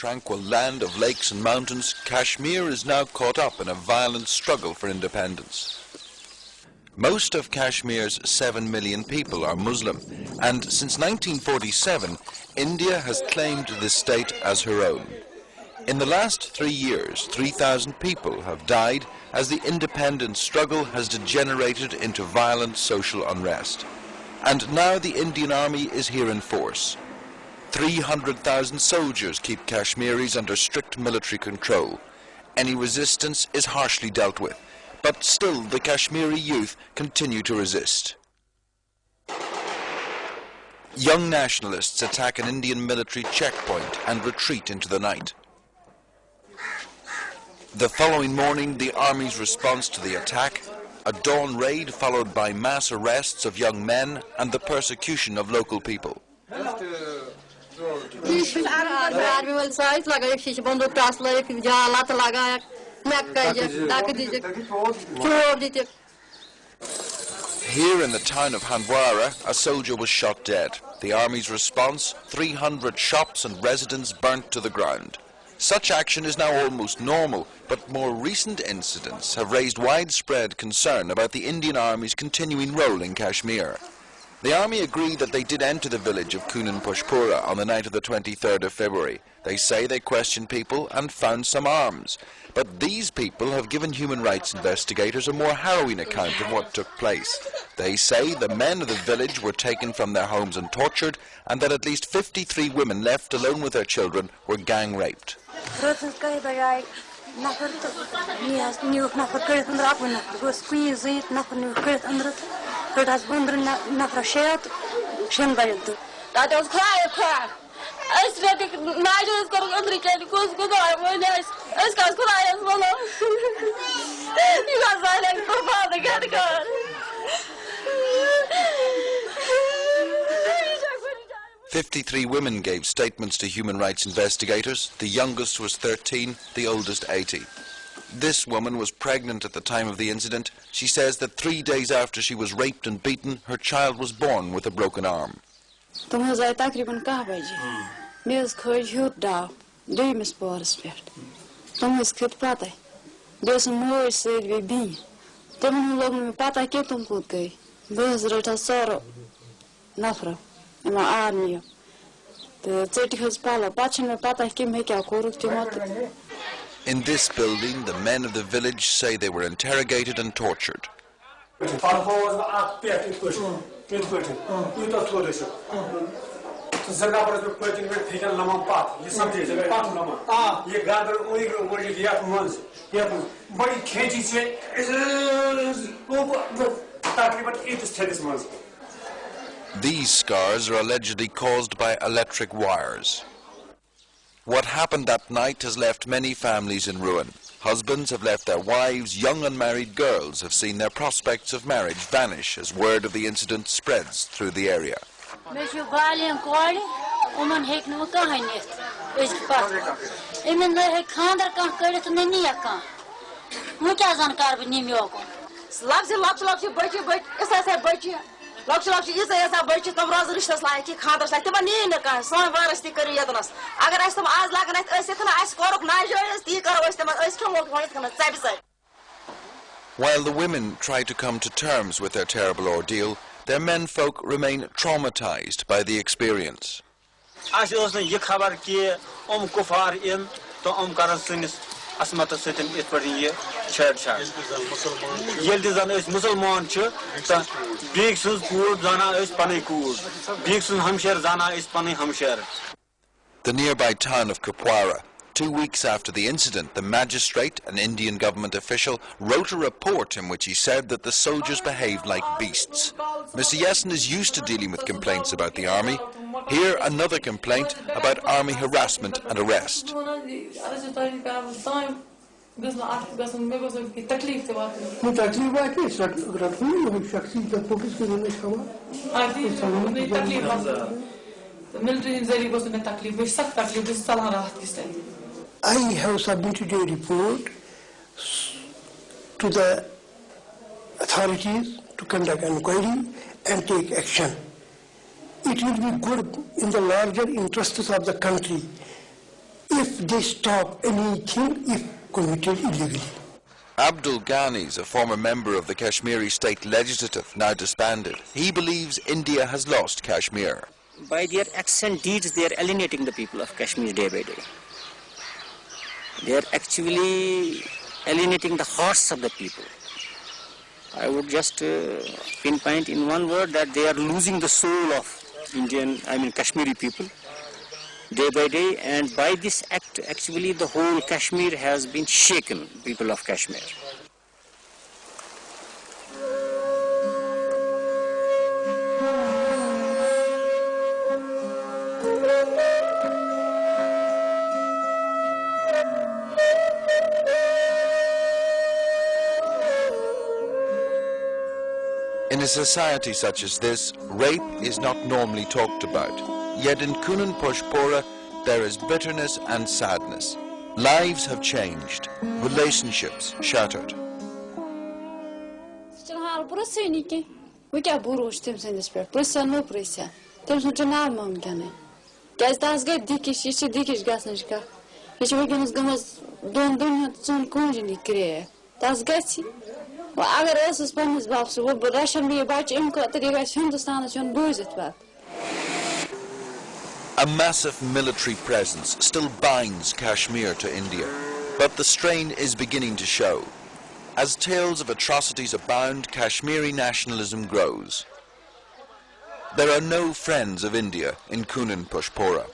tranquil land of lakes and mountains, Kashmir is now caught up in a violent struggle for independence. Most of Kashmir's 7 million people are Muslim, and since 1947, India has claimed this state as her own. In the last 3 years, 3,000 people have died as the independence struggle has degenerated into violent social unrest. And now the Indian Army is here in force. 300,000 soldiers keep Kashmiris under strict military control. Any resistance is harshly dealt with, but still the Kashmiri youth continue to resist. Young nationalists attack an Indian military checkpoint and retreat into the night. The following morning, the army's response to the attack, a dawn raid followed by mass arrests of young men and the persecution of local people. Here in the town of Handwara, a soldier was shot dead. The army's response, 300 shops and residences burnt to the ground. Such action is now almost normal, but more recent incidents have raised widespread concern about the Indian Army's continuing role in Kashmir. The army agreed that they did enter the village of Kunan Pushpura on the night of the 23rd of February. They say they questioned people and found some arms. But these people have given human rights investigators a more harrowing account of what took place. They say the men of the village were taken from their homes and tortured, and that at least 53 women left alone with their children were gang raped. "53 women gave statements to human rights investigators. The youngest was 13, the oldest 80. This woman was pregnant at the time of the incident. She says that 3 days after she was raped and beaten, her child was born with a broken arm. In this building, the men of the village say they were interrogated and tortured. These scars are allegedly caused by electric wires. What happened that night has left many families in ruin. Husbands have left their wives, young unmarried girls have seen their prospects of marriage vanish as word of the incident spreads through the area. While the women try to come to terms with their terrible ordeal, their menfolk remain traumatized by the experience. The nearby town of Kupwara. 2 weeks after the incident, the magistrate, an Indian government official, wrote a report in which he said that the soldiers behaved like beasts. Mr. Yesson is used to dealing with complaints about the army. Here, another complaint about army harassment and arrest. I have submitted a report to the authorities to conduct inquiry and take action. It will be good in the larger interests of the country if they stop anything if committed illegally. Abdul Ghani is a former member of the Kashmiri state legislative, now disbanded. He believes India has lost Kashmir. By their acts and deeds, they are alienating the people of Kashmir day by day. They are actually alienating the hearts of the people. I would just pinpoint in one word that they are losing the soul of Kashmiri people day by day, and by this act, actually the whole Kashmir has been shaken, people of Kashmir. In a society such as this, rape is not normally talked about. Yet in Kunan Pushpora, there is bitterness and sadness. Lives have changed, relationships shattered. A massive military presence still binds Kashmir to India, but the strain is beginning to show. As tales of atrocities abound, Kashmiri nationalism grows. There are no friends of India in Kunan Pushpora.